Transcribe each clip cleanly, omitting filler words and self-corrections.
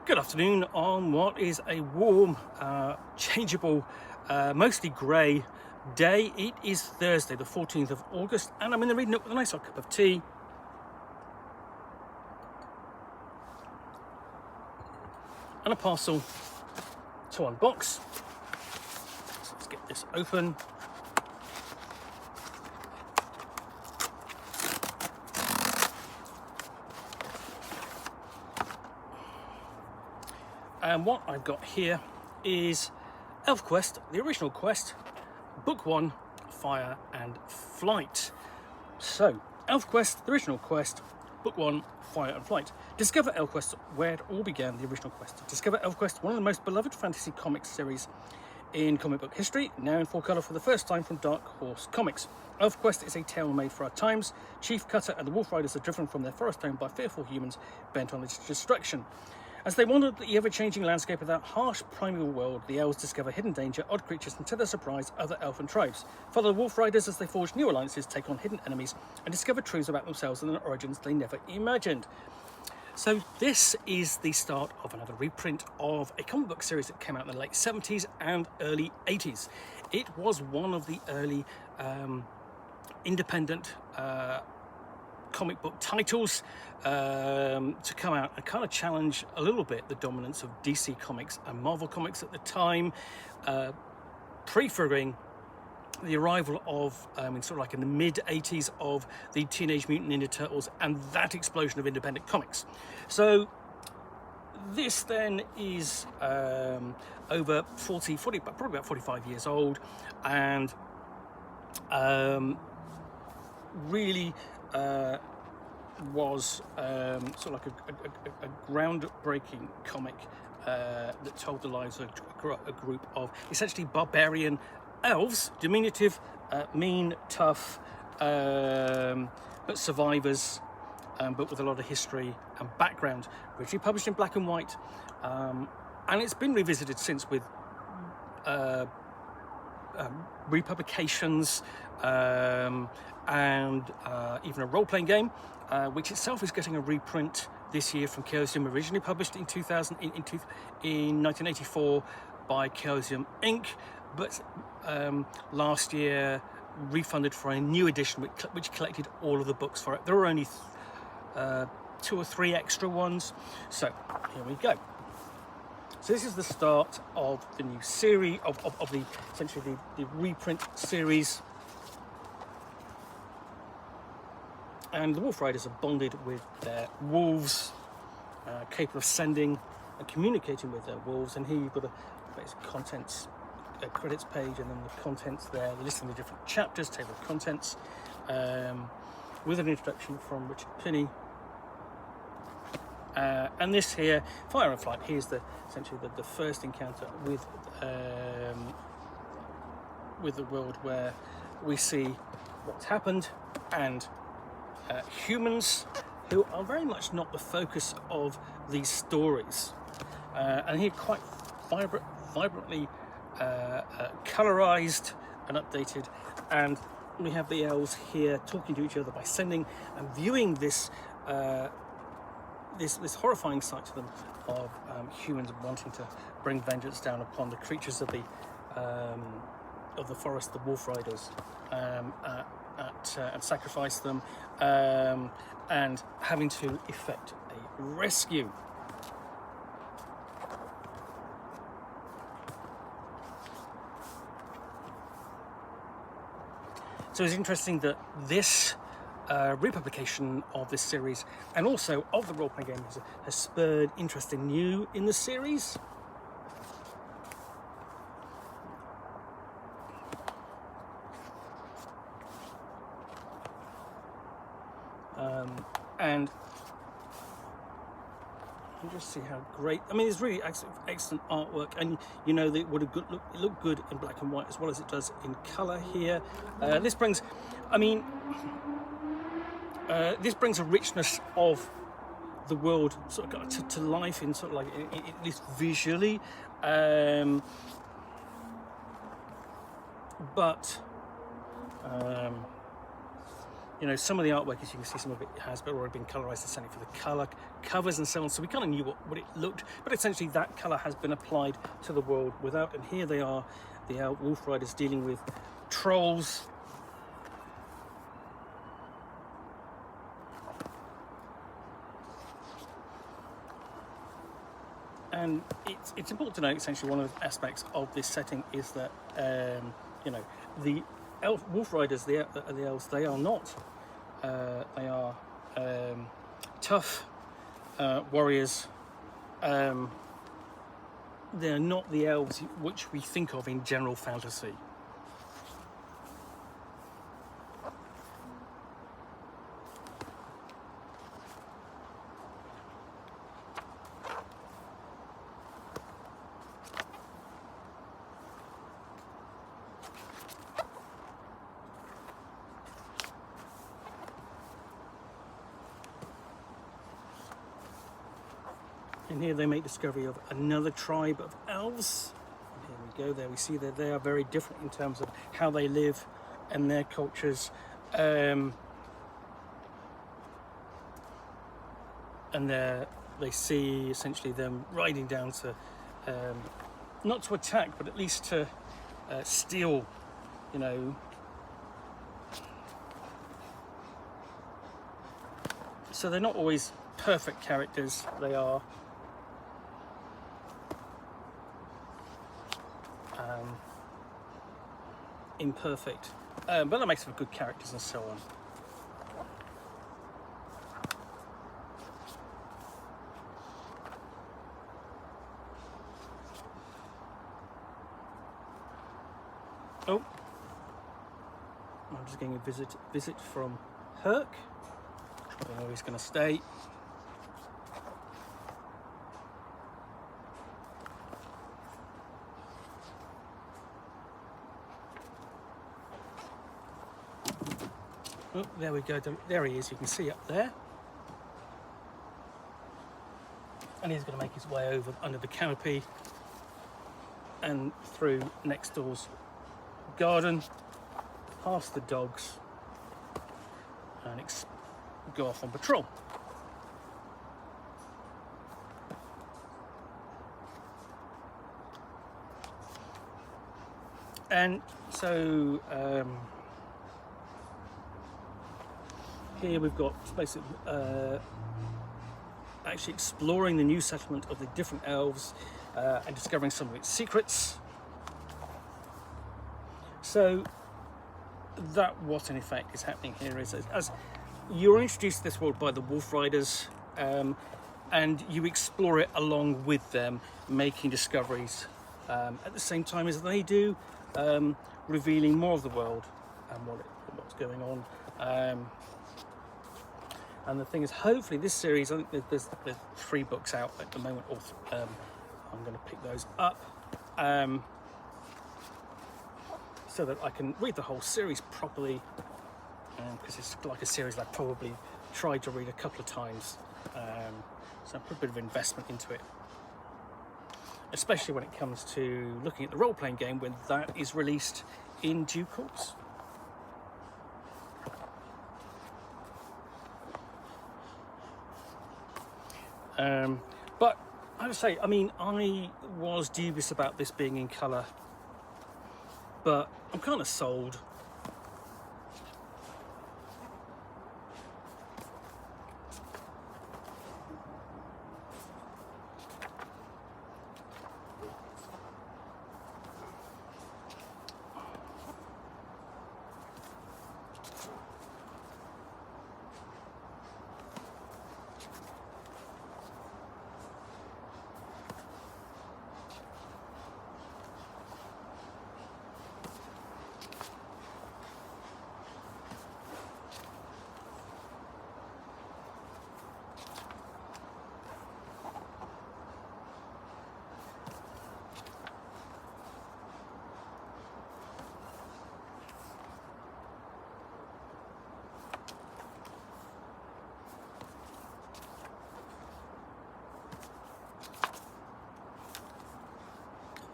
Good afternoon on what is a warm, changeable, mostly grey day. It is Thursday, the 14th of August, and I'm in the reading Nook with a nice hot cup of tea. And a parcel to unbox. So let's get this open. And what I've got here is ElfQuest, the original quest, Book 1, Fire and Flight. So, ElfQuest, the original quest, Book 1, Fire and Flight. Discover ElfQuest, where it all began, the original quest. Discover ElfQuest, one of the most beloved fantasy comics series in comic book history, now in full colour for the first time from Dark Horse Comics. ElfQuest is a tale made for our times. Chief Cutter and the Wolf Riders are driven from their forest home by fearful humans bent on its destruction. As they wander the ever-changing landscape of that harsh primeval world, the elves discover hidden danger, odd creatures, and to their surprise, other elfin tribes. Follow the Wolf Riders as they forge new alliances, take on hidden enemies, and discover truths about themselves and their origins they never imagined. So this is the start of another reprint of a comic book series that came out in the late 70s and early 80s. It was one of the early independent comic book titles to come out and kind of challenge a little bit the dominance of DC Comics and Marvel Comics at the time, prefiguring the arrival of, in sort of like in the mid-80s, of the Teenage Mutant Ninja Turtles and that explosion of independent comics. So this then is over 40, probably about 45 years old, and really was sort of like a groundbreaking comic that told the lives of a group of essentially barbarian elves, diminutive, mean, tough, but survivors, but with a lot of history and background. Originally published in black and white, and it's been revisited since with republications and even a role-playing game, which itself is getting a reprint this year from Chaosium, originally published in 1984 by Chaosium Inc., but last year refunded for a new edition which collected all of the books for it. There were only 2 or 3 extra ones, so here we go. So this is the start of the new series, of the essentially the reprint series. And the Wolf Riders are bonded with their wolves, capable of sending and communicating with their wolves. And here you've got a basic contents credits page, and then the contents there, listing the different chapters, table of contents, with an introduction from Richard Pinney. And this here, Fire and Flight, here's essentially the first encounter with the world, where we see what's happened, and humans who are very much not the focus of these stories, and here quite vibrantly colorized and updated. And we have the elves here talking to each other by sending and viewing this this horrifying sight to them of humans wanting to bring vengeance down upon the creatures of the forest, the Wolf Riders, and sacrifice them, and having to effect a rescue. So it's interesting that this republication of this series, and also of the role-playing game, has spurred interest in new in the series. And you just see how great. I mean, it's really excellent artwork, and you know that it would have look good in black and white as well as it does in colour here. This brings, this brings a richness of the world sort of to life in sort of like, at least visually, but You know, some of the artwork, as you can see, some of it has already been colorized, essentially for the color covers and so on. So we kind of knew what it looked, but essentially that color has been applied to the world without. And here they are, the Wolf Riders dealing with trolls. And it's important to note, essentially, one of the aspects of this setting is that, you know, the Wolf Riders, the elves, they are not. They are tough warriors. They're not the elves which we think of in general fantasy. And here they make discovery of another tribe of elves. And here we go, there we see that they are very different in terms of how they live and their cultures. And they see essentially them riding down to, not to attack, but at least to steal, you know. So they're not always perfect characters, they are imperfect, but that makes them good characters and so on. Oh, I'm just getting a visit from Herc. I don't know where he's going to stay. Oh, there we go. There he is. You can see up there. And he's going to make his way over under the canopy and through next door's garden, past the dogs, and go off on patrol. And so here we've got basically actually exploring the new settlement of the different elves and discovering some of its secrets. So that what in effect is happening here is as you're introduced to this world by the Wolf Riders, and you explore it along with them, making discoveries at the same time as they do, revealing more of the world and what's going on. And the thing is, hopefully this series, I think there's 3 books out at the moment, or I'm going to pick those up so that I can read the whole series properly, because it's like a series I've probably tried to read a couple of times, so I put a bit of investment into it, especially when it comes to looking at the role-playing game when that is released in due course. But I would say, I mean, I was dubious about this being in colour, but I'm kind of sold.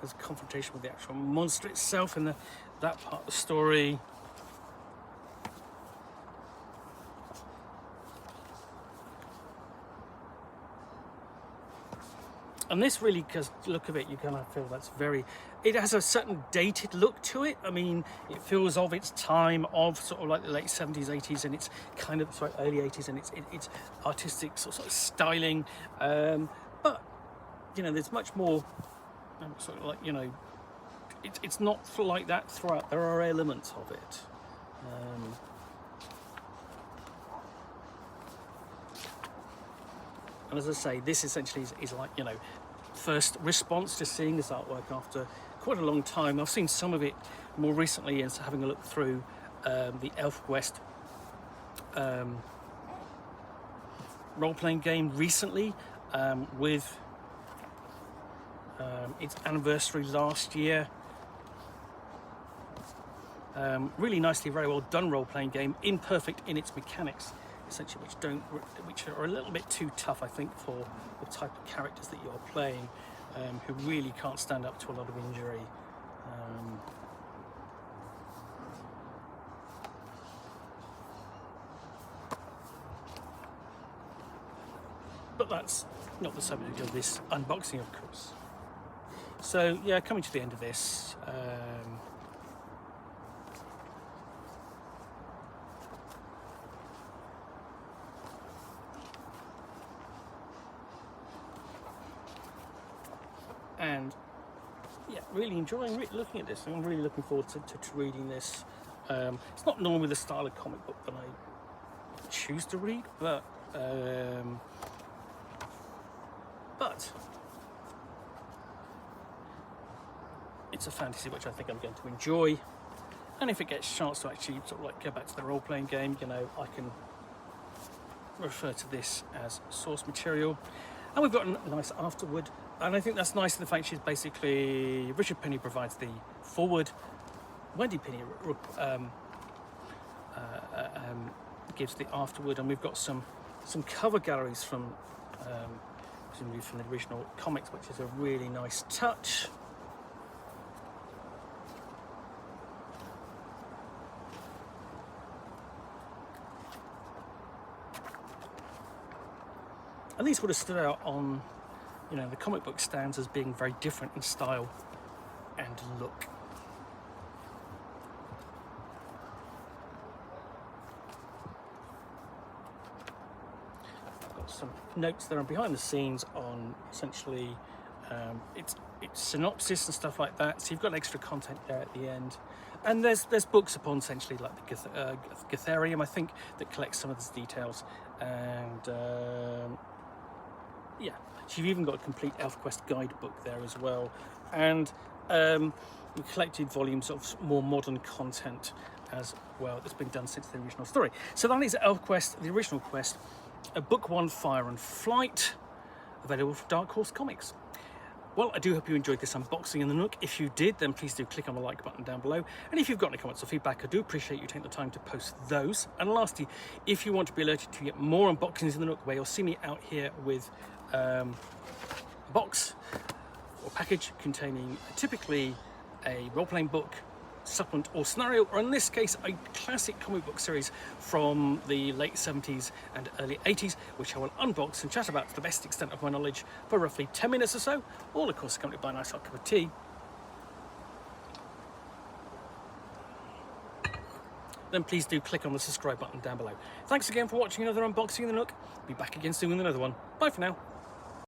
There's a confrontation with the actual monster itself in that part of the story. And this really, because look of it, you kind of feel that's very, it has a certain dated look to it. I mean, it feels of its time, of sort of like the late 70s, 80s, and it's kind of, sorry, early 80s, and it's artistic sort of styling. But, you know, there's much more sort of like, you know, it's not like that throughout. There are elements of it. And as I say, this essentially is like, you know, first response to seeing this artwork after quite a long time. I've seen some of it more recently as having a look through the ElfQuest role-playing game recently with its anniversary last year. Really nicely, very well done role-playing game, imperfect in its mechanics, essentially, which are a little bit too tough, I think, for the type of characters that you're playing, who really can't stand up to a lot of injury. But that's not the subject of this unboxing, of course. So yeah, coming to the end of this. And yeah, really enjoying looking at this. I'm really looking forward to reading this. It's not normally the style of comic book that I choose to read, but it's a fantasy which I think I'm going to enjoy. And if it gets a chance to actually sort of like go back to the role-playing game, you know, I can refer to this as source material. And we've got a nice afterword. And I think that's nice in the fact she's basically, Richard Penny provides the forward, Wendy Penny gives the afterword, and we've got some cover galleries from presumably from the original comics, which is a really nice touch. And these would have stood out on, you know, the comic book stands as being very different in style and look. I've got some notes there on behind the scenes on essentially its synopsis and stuff like that. So you've got extra content there at the end. And there's books upon essentially like the Gatharium, I think, that collects some of these details. And yeah, so you've even got a complete ElfQuest guidebook there as well, and we collected volumes of more modern content as well that's been done since the original story. So that is ElfQuest, the original quest, Book 1, Fire and Flight, available from Dark Horse Comics. Well, I do hope you enjoyed this unboxing in the Nook. If you did, then please do click on the like button down below. And if you've got any comments or feedback, I do appreciate you taking the time to post those. And lastly, if you want to be alerted to get more unboxings in the Nook, where you'll see me out here with a box or package containing typically a role-playing book, supplement or scenario, or in this case a classic comic book series from the late 70s and early 80s, which I will unbox and chat about to the best extent of my knowledge for roughly 10 minutes or so, all of course accompanied by a nice hot cup of tea. Then please do click on the subscribe button down below. Thanks again for watching another unboxing in the Nook. Be back again soon with another one. Bye for now.